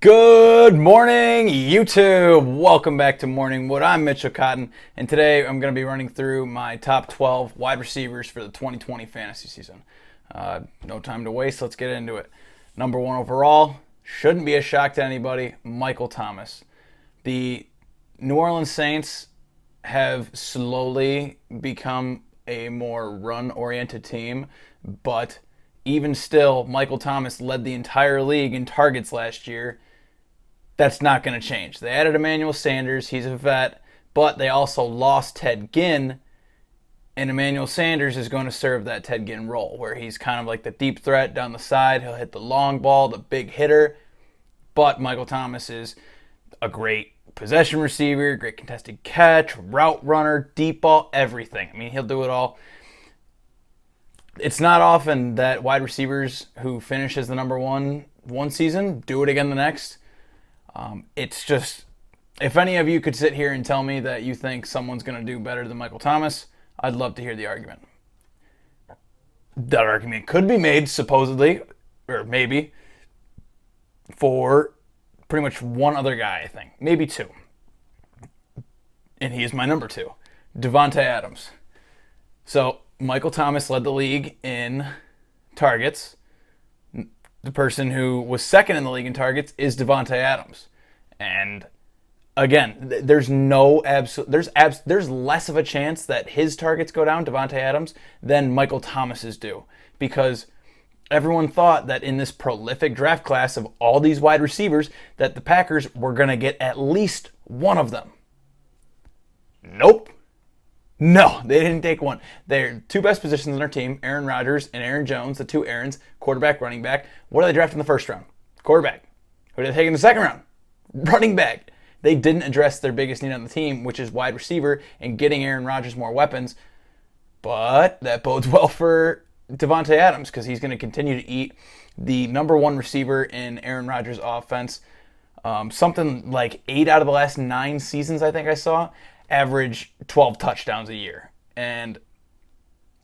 Good morning, YouTube. Welcome back to Morning Wood. I'm Mitchell Cotton, and today I'm going to be running through my top 12 wide receivers for the 2020 fantasy season. No time to waste. Let's get into it. Number one overall, shouldn't be a shock to anybody, Michael Thomas. The New Orleans Saints have slowly become a more run-oriented team, but even still, Michael Thomas led the entire league in targets last year. That's not going to change. They added Emmanuel Sanders. He's a vet. But they also lost Ted Ginn. And Emmanuel Sanders is going to serve that Ted Ginn role, where he's kind of like the deep threat down the side. He'll hit the long ball, the big hitter. But Michael Thomas is a great possession receiver, great contested catch, route runner, deep ball, everything. I mean, he'll do it all. It's not often that wide receivers who finish as the number one season do it again the next. It's just, if any of you could sit here and tell me that you think someone's going to do better than Michael Thomas, I'd love to hear the argument. That argument could be made, supposedly, or maybe, for pretty much one other guy, I think. Maybe two. And he is my number two, Davante Adams. So, Michael Thomas led the league in targets. The person who was second in the league in targets is Davante Adams. And again, there's less of a chance that his targets go down, Davante Adams, than Michael Thomas's do. Because everyone thought that in this prolific draft class of all these wide receivers that the Packers were going to get at least one of them. Nope. No, they didn't take one. Their two best positions on their team, Aaron Rodgers and Aaron Jones, the two Aarons, quarterback, running back. What did they draft in the first round? Quarterback. Who did they take in the second round? Running back. They didn't address their biggest need on the team, which is wide receiver and getting Aaron Rodgers more weapons. But that bodes well for Davante Adams because he's going to continue to eat the number one receiver in Aaron Rodgers' offense. Something like 8 out of the last 9 seasons, I think I saw, average 12 touchdowns a year. And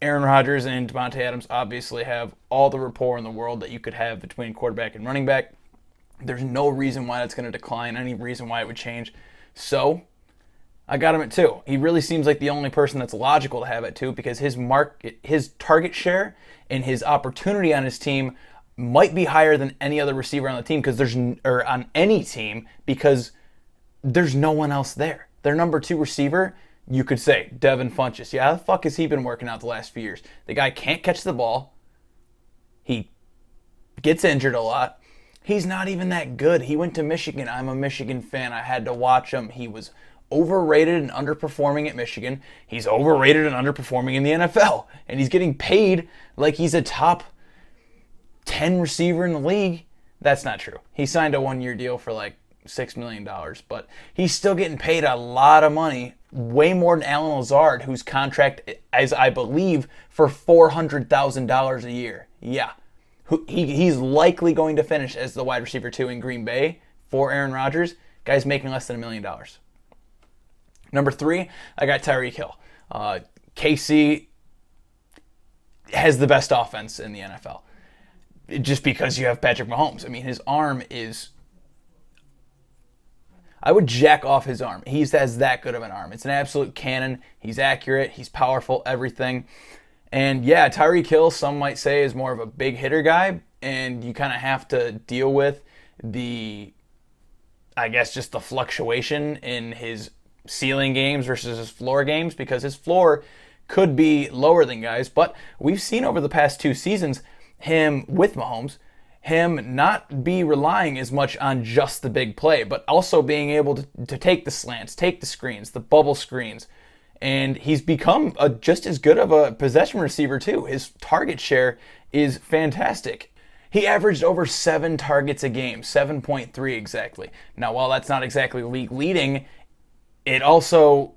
Aaron Rodgers and Davante Adams obviously have all the rapport in the world that you could have between quarterback and running back. There's no reason why that's going to decline, any reason why it would change. So, I got him at 2. He really seems like the only person that's logical to have at 2 because his target share and his opportunity on his team might be higher than any other receiver on the team on any team because there's no one else there. Their number 2 receiver, you could say, Devin Funchess. Yeah, how the fuck has he been working out the last few years? The guy can't catch the ball. He gets injured a lot. He's not even that good. He went to Michigan. I'm a Michigan fan. I had to watch him. He was overrated and underperforming at Michigan. He's overrated and underperforming in the NFL. And he's getting paid like he's a top 10 receiver in the league. That's not true. He signed a 1-year deal for like $6 million, but he's still getting paid a lot of money, way more than Allen Lazard, whose contract is, I believe, for $400,000 a year. Yeah. He's likely going to finish as the wide receiver 2 in Green Bay for Aaron Rodgers. Guy's making less than $1 million. Number 3, I got Tyreek Hill. KC has the best offense in the NFL. Just because you have Patrick Mahomes. I mean, his arm is... I would jack off his arm. He has that good of an arm. It's an absolute cannon. He's accurate. He's powerful. Everything. And yeah, Tyreek Hill, some might say, is more of a big hitter guy. And you kind of have to deal with just the fluctuation in his ceiling games versus his floor games. Because his floor could be lower than guys. But we've seen over the past 2 seasons him with Mahomes, him not be relying as much on just the big play, but also being able to take the slants, take the screens, the bubble screens. And he's become just as good of a possession receiver too. His target share is fantastic. He averaged over 7 targets a game, 7.3 exactly. Now, while that's not exactly league leading, it also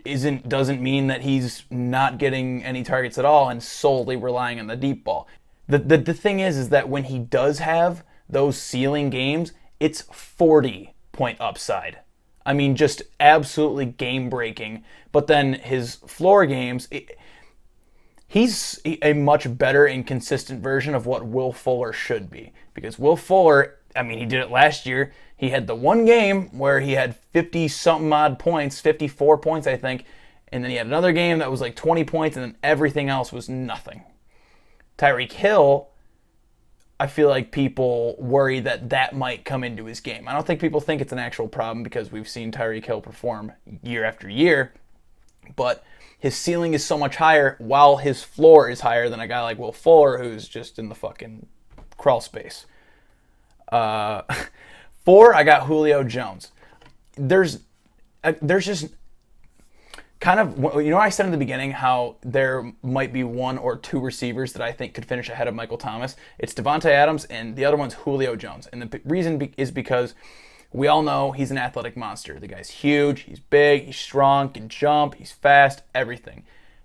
doesn't mean that he's not getting any targets at all and solely relying on the deep ball. The thing is that when he does have those ceiling games, it's 40-point upside. I mean, just absolutely game-breaking. But then his floor games, he's a much better and consistent version of what Will Fuller should be. Because Will Fuller I mean, he did it last year. He had the one game where he had 50-something odd points, 54 points, I think. And then he had another game that was like 20 points, and then everything else was nothing. Tyreek Hill, I feel like people worry that that might come into his game. I don't think people think it's an actual problem because we've seen Tyreek Hill perform year after year. But his ceiling is so much higher while his floor is higher than a guy like Will Fuller who's just in the fucking crawl space. 4, I got Julio Jones. There's just kind of, you know, I said in the beginning how there might be 1 or 2 receivers that I think could finish ahead of Michael Thomas. It's Davante Adams, and the other one's Julio Jones. And the reason is because we all know he's an athletic monster. The guy's huge, he's big, he's strong, can jump, he's fast, everything.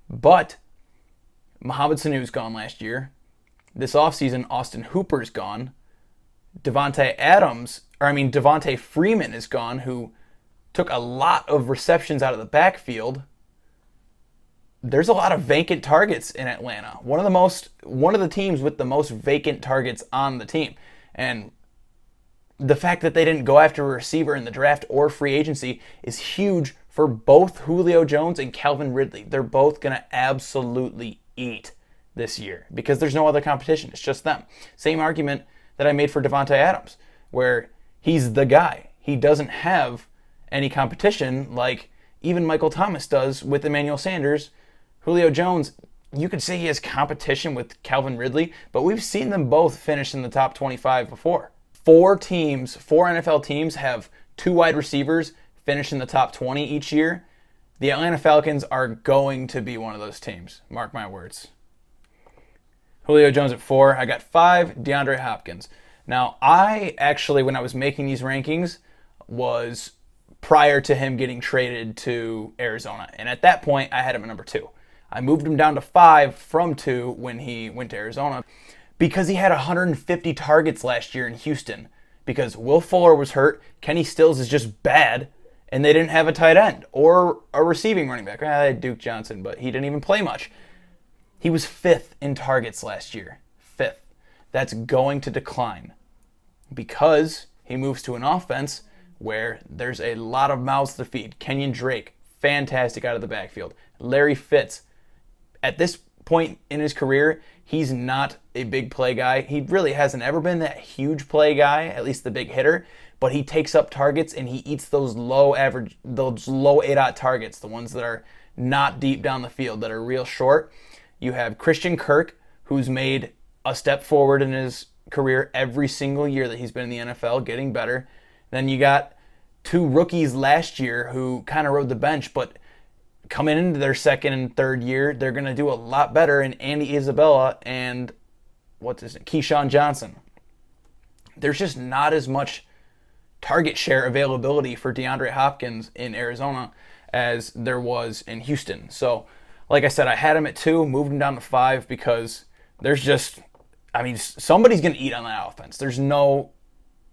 But Mohamed Sanu's gone last year. This offseason, Austin Hooper's gone. Devontae Freeman is gone, who took a lot of receptions out of the backfield. There's a lot of vacant targets in Atlanta. One of the teams with the most vacant targets on the team. And the fact that they didn't go after a receiver in the draft or free agency is huge for both Julio Jones and Calvin Ridley. They're both going to absolutely eat this year because there's no other competition. It's just them. Same argument that I made for Davante Adams, where he's the guy. He doesn't have any competition like even Michael Thomas does with Emmanuel Sanders. Julio Jones, you could say he has competition with Calvin Ridley, but we've seen them both finish in the top 25 before. 4 NFL teams have 2 wide receivers finish in the top 20 each year. The Atlanta Falcons are going to be one of those teams. Mark my words. Julio Jones at 4. I got 5, Deandre Hopkins. Now, I actually, when I was making these rankings, was prior to him getting traded to Arizona. And at that point, I had him at number 2. I moved him down to 5 from 2 when he went to Arizona because he had 150 targets last year in Houston because Will Fuller was hurt, Kenny Stills is just bad, and they didn't have a tight end or a receiving running back. They had Duke Johnson, but he didn't even play much. He was 5th in targets last year. 5th. That's going to decline because he moves to an offense where there's a lot of mouths to feed. Kenyon Drake, fantastic out of the backfield. Larry Fitz, at this point in his career, he's not a big play guy. He really hasn't ever been that huge play guy, at least the big hitter, but he takes up targets and he eats those low ADOT targets, the ones that are not deep down the field, that are real short. You have Christian Kirk, who's made a step forward in his career every single year that he's been in the NFL, getting better. Then you got 2 rookies last year who kind of rode the bench, but coming into their 2nd and 3rd year, they're going to do a lot better in Andy Isabella and Keyshawn Johnson. There's just not as much target share availability for DeAndre Hopkins in Arizona as there was in Houston. So, like I said, I had him at 2, moved him down to 5 because there's just, somebody's going to eat on that offense. There's no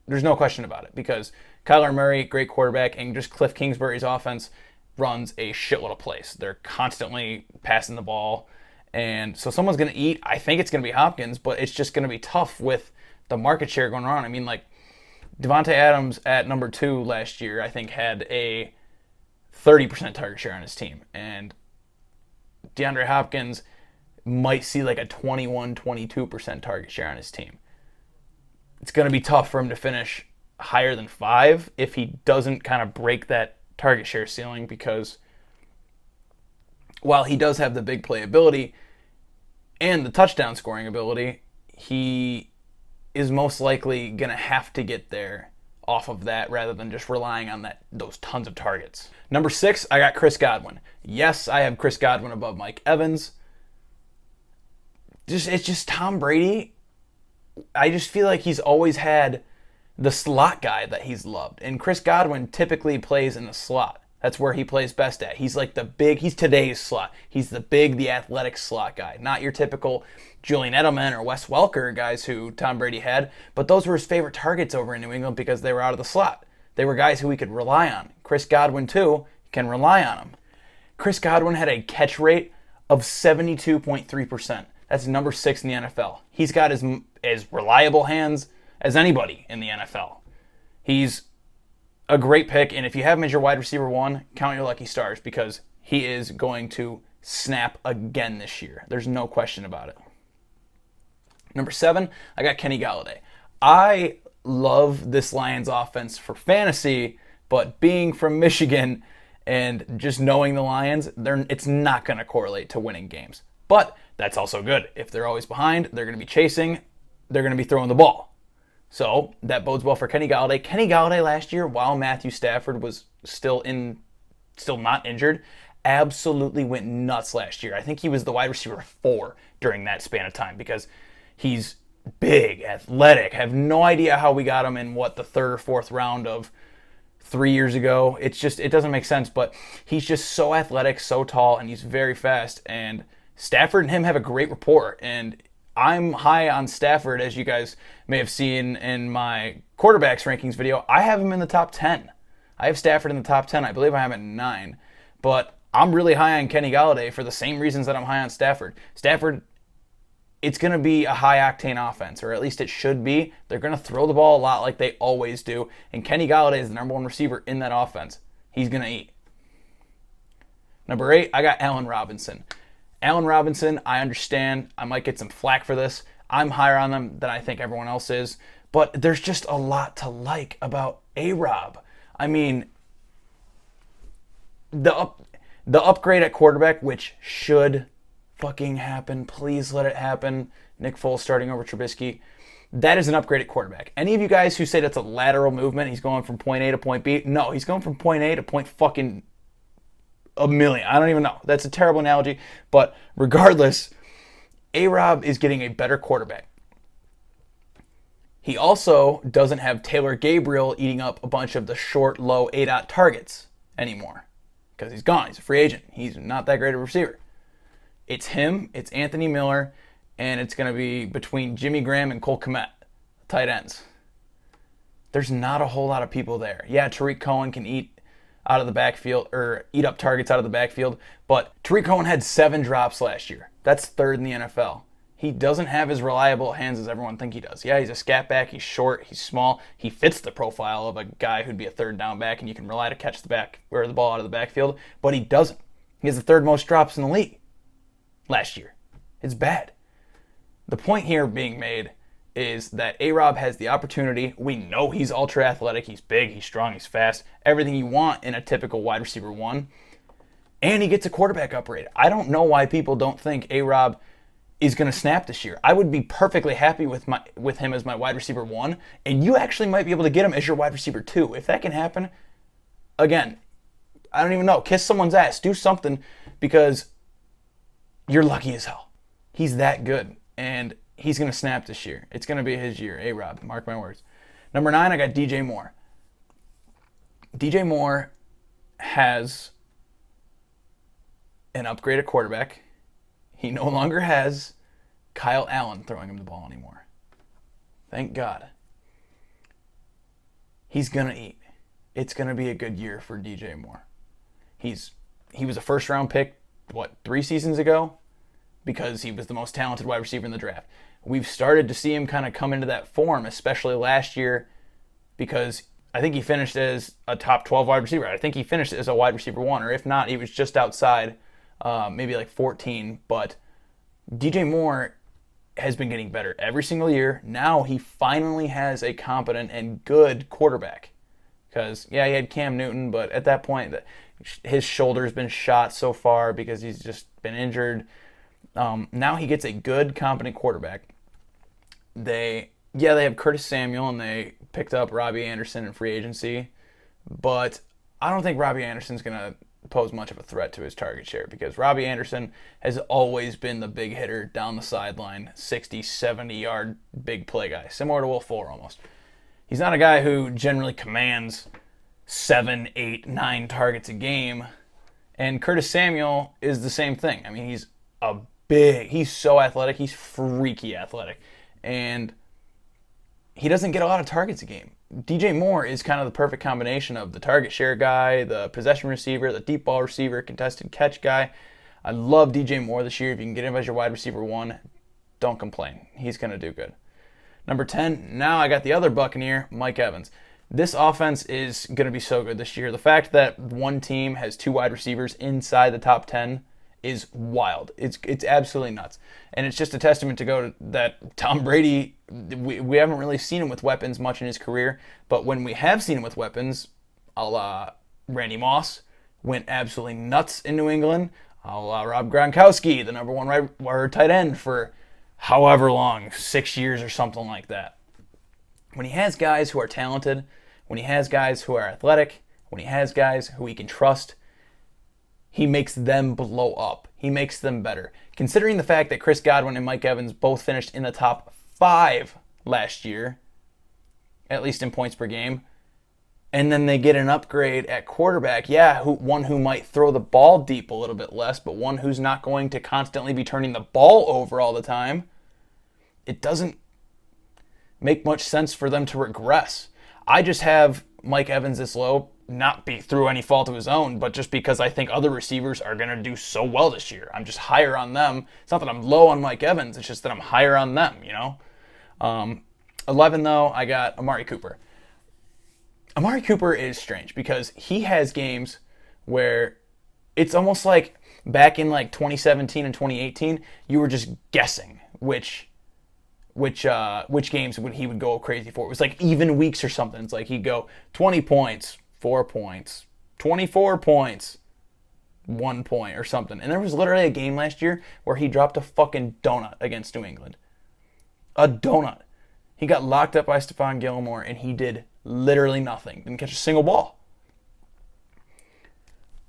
question about it because Kyler Murray, great quarterback, and just Cliff Kingsbury's offense runs a shitload of plays. They're constantly passing the ball, and so someone's going to eat. I think it's going to be Hopkins, but it's just going to be tough with the market share going on. Davante Adams at number 2 last year, I think, had a 30% target share on his team, and DeAndre Hopkins might see like a 21-22% target share on his team. It's going to be tough for him to finish higher than 5 if he doesn't kind of break that target share ceiling, because while he does have the big play ability and the touchdown scoring ability, he is most likely going to have to get there off of that rather than just relying on those tons of targets. Number 6, I got Chris Godwin. Yes, I have Chris Godwin above Mike Evans. It's just Tom Brady. I just feel like he's always had the slot guy that he's loved. And Chris Godwin typically plays in the slot. That's where he plays best at. He's like he's today's slot. He's the athletic slot guy. Not your typical Julian Edelman or Wes Welker guys who Tom Brady had, but those were his favorite targets over in New England because they were out of the slot. They were guys who he could rely on. Chris Godwin, too, can rely on him. Chris Godwin had a catch rate of 72.3%. That's number 6 in the NFL. He's got as reliable hands as anybody in the NFL. He's a great pick, and if you have him as your wide receiver 1, count your lucky stars because he is going to snap again this year. There's no question about it. Number 7, I got Kenny Golladay. I love this Lions offense for fantasy, but being from Michigan and just knowing the Lions, it's not going to correlate to winning games. But that's also good. If they're always behind, they're going to be chasing, they're going to be throwing the ball. So that bodes well for Kenny Golladay. Kenny Golladay last year, while Matthew Stafford was still not injured, absolutely went nuts last year. I think he was the wide receiver 4 during that span of time because he's big, athletic. I have no idea how we got him in the 3rd or 4th round of 3 years ago. It doesn't make sense, but he's just so athletic, so tall, and he's very fast. And Stafford and him have a great rapport. And I'm high on Stafford, as you guys may have seen in my quarterbacks rankings video. I have him in the top 10. I have Stafford in the top 10. I believe I have him at 9. But I'm really high on Kenny Golladay for the same reasons that I'm high on Stafford. Stafford, it's going to be a high-octane offense, or at least it should be. They're going to throw the ball a lot like they always do, and Kenny Golladay is the number 1 receiver in that offense. He's going to eat. Number 8, I got Allen Robinson. Allen Robinson, I understand. I might get some flack for this. I'm higher on them than I think everyone else is, but there's just a lot to like about A-Rob. I mean, the upgrade at quarterback, which should fucking happen. Please let it happen. Nick Foles starting over Trubisky. That is an upgrade at quarterback. Any of you guys who say that's a lateral movement, he's going from point A to point B, no, he's going from point A to point fucking a million. I don't even know. That's a terrible analogy. But regardless, A-Rob is getting a better quarterback. He also doesn't have Taylor Gabriel eating up a bunch of the short, low A-dot targets anymore because he's gone. He's a free agent. He's not that great of a receiver. It's him, it's Anthony Miller, and it's going to be between Jimmy Graham and Cole Kmet, tight ends. There's not a whole lot of people there. Yeah, Tariq Cohen can eat out of the backfield or eat up targets out of the backfield, but Tariq Cohen had 7 drops last year. That's 3rd in the NFL. He doesn't have as reliable hands as everyone thinks he does. Yeah, he's a scat back, he's short, he's small. He fits the profile of a guy who'd be a 3rd down back and you can rely to catch the ball out of the backfield, but he doesn't. He has the 3rd most drops in the league last year. It's bad. The point here being made is that A-Rob has the opportunity. We know he's ultra athletic. He's big, he's strong, he's fast. Everything you want in a typical wide receiver 1. And he gets a quarterback upgrade. I don't know why people don't think A-Rob is going to snap this year. I would be perfectly happy with him as my wide receiver 1. And you actually might be able to get him as your wide receiver 2. If that can happen, again, I don't even know. Kiss someone's ass. Do something because you're lucky as hell. He's that good. And he's going to snap this year. It's going to be his year. A-Rob, mark my words. Number 9, I got DJ Moore. DJ Moore has an upgraded quarterback. He no longer has Kyle Allen throwing him the ball anymore. Thank God. He's going to eat. It's going to be a good year for DJ Moore. He was a first-round pick, 3 seasons ago? Because he was the most talented wide receiver in the draft. We've started to see him kind of come into that form, especially last year, because I think he finished as a top 12 wide receiver. I think he finished as a wide receiver 1, or if not, he was just outside, maybe like 14. But DJ Moore has been getting better every single year. Now he finally has a competent and good quarterback. Because, yeah, he had Cam Newton, but at that point, his shoulder's been shot so far because he's just been injured. Now he gets a good, competent quarterback. They have Curtis Samuel, and they picked up Robbie Anderson in free agency. But I don't think Robbie Anderson's going to pose much of a threat to his target share because Robbie Anderson has always been the big hitter down the sideline, 60, 70-yard big play guy, similar to Will Fuller almost. He's not a guy who generally commands 7, 8, 9 targets a game. And Curtis Samuel is the same thing. I mean, he's so athletic. He's freaky athletic. And he doesn't get a lot of targets a game. DJ Moore is kind of the perfect combination of the target share guy, the possession receiver, the deep ball receiver, contested catch guy. I love DJ Moore this year. If you can get him as your wide receiver 1, don't complain. He's going to do good. Number 10, now I got the other Buccaneer, Mike Evans. This offense is going to be so good this year. The fact that one team has 2 wide receivers inside the top 10 is wild. It's absolutely nuts. And it's just a testament to go to that Tom Brady, we haven't really seen him with weapons much in his career, but when we have seen him with weapons, a la Randy Moss, went absolutely nuts in New England, a la Rob Gronkowski, the number 1 tight end for however long, 6 years or something like that. When he has guys who are talented, when he has guys who are athletic, when he has guys who he can trust, he makes them blow up. He makes them better. Considering the fact that Chris Godwin and Mike Evans both finished in the top 5 last year, at least in points per game, and then they get an upgrade at quarterback, one who might throw the ball deep a little bit less, but one who's not going to constantly be turning the ball over all the time, it doesn't make much sense for them to regress. I just have Mike Evans this low, not be through any fault of his own, but just because I think other receivers are going to do so well this year. I'm just higher on them. It's not that I'm low on Mike Evans. It's just that I'm higher on them, 11, though, I got Amari Cooper. Amari Cooper is strange because he has games where it's almost like back in like 2017 and 2018, you were just guessing which games he would go crazy for. It was like even weeks or something. It's like he'd go 20 points, 4 points, 24 points, 1 point or something. And there was literally a game last year where he dropped a fucking donut against New England. A donut. He got locked up by Stephon Gilmore and he did literally nothing. Didn't catch a single ball.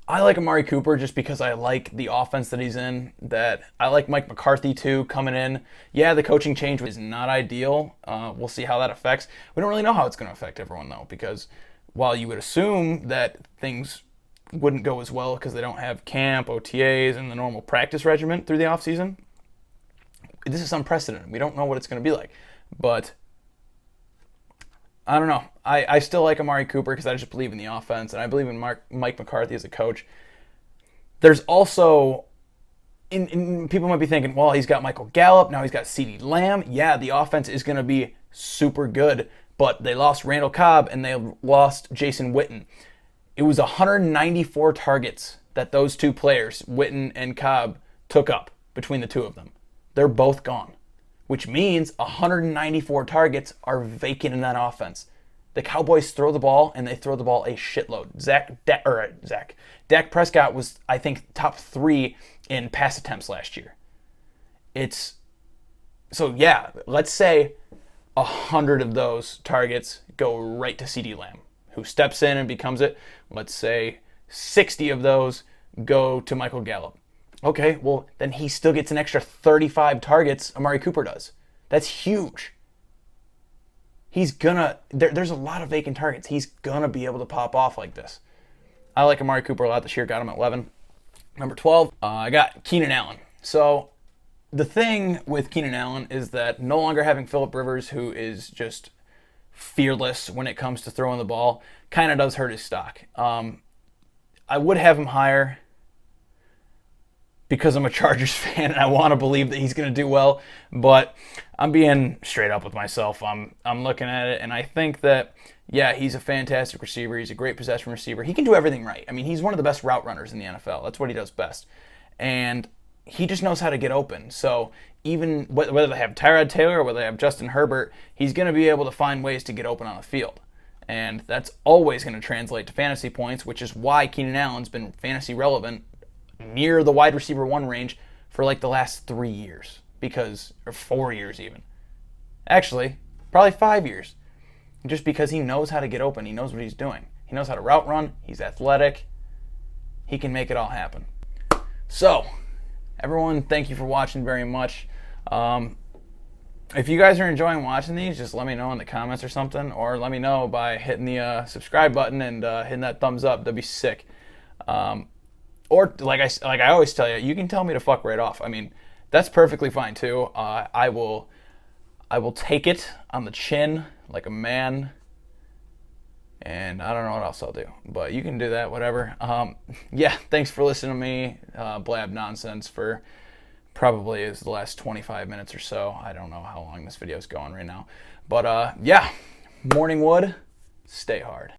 I like Amari Cooper just because I like the offense that he's in. That I like Mike McCarthy too coming in. Yeah, the coaching change is not ideal. We'll see how that affects. We don't really know how it's going to affect everyone though, because while you would assume that things wouldn't go as well because they don't have camp, OTAs, and the normal practice regimen through the offseason, this is unprecedented. We don't know what it's going to be like. But I don't know. I still like Amari Cooper because I just believe in the offense, and I believe in Mike McCarthy as a coach. There's also, people might be thinking, well, he's got Michael Gallup, now he's got CeeDee Lamb. Yeah, the offense is going to be super good, but they lost Randall Cobb and they lost Jason Witten. It was 194 targets that those two players, Witten and Cobb, took up between the two of them. They're both gone, which means 194 targets are vacant in that offense. The Cowboys throw the ball, and they throw the ball a shitload. Dak Prescott was, I think, top 3 in pass attempts last year. Let's say 100 of those targets go right to CeeDee Lamb, who steps in and becomes it. Let's say 60 of those go to Michael Gallup. Okay, well, then he still gets an extra 35 targets Amari Cooper does. That's huge. There's a lot of vacant targets. He's going to be able to pop off like this. I like Amari Cooper a lot this year. Got him at 11. Number 12, I got Keenan Allen. So the thing with Keenan Allen is that no longer having Phillip Rivers, who is just fearless when it comes to throwing the ball, kind of does hurt his stock. I would have him higher because I'm a Chargers fan and I want to believe that he's going to do well, but I'm being straight up with myself. I'm looking at it and I think that, yeah, he's a fantastic receiver. He's a great possession receiver. He can do everything right. I mean, he's one of the best route runners in the NFL. That's what he does best. And he just knows how to get open. So even whether they have Tyrod Taylor or whether they have Justin Herbert, he's going to be able to find ways to get open on the field. And that's always going to translate to fantasy points, which is why Keenan Allen's been fantasy relevant near the wide receiver 1 range for like the last 3 years, or 4 years even. Actually, probably 5 years. Just because he knows how to get open. He knows what he's doing. He knows how to route run. He's athletic. He can make it all happen. So, everyone, thank you for watching very much. If you guys are enjoying watching these, just let me know in the comments or something, or let me know by hitting the subscribe button and hitting that thumbs up. That'd be sick. Or like I always tell you, you can tell me to fuck right off. I mean, that's perfectly fine too. I will take it on the chin like a man, and I don't know what else I'll do, but you can do that, whatever. Yeah, thanks for listening to me blab nonsense for probably is the last 25 minutes or so. I don't know how long this video is going right now. But yeah, morning wood, stay hard.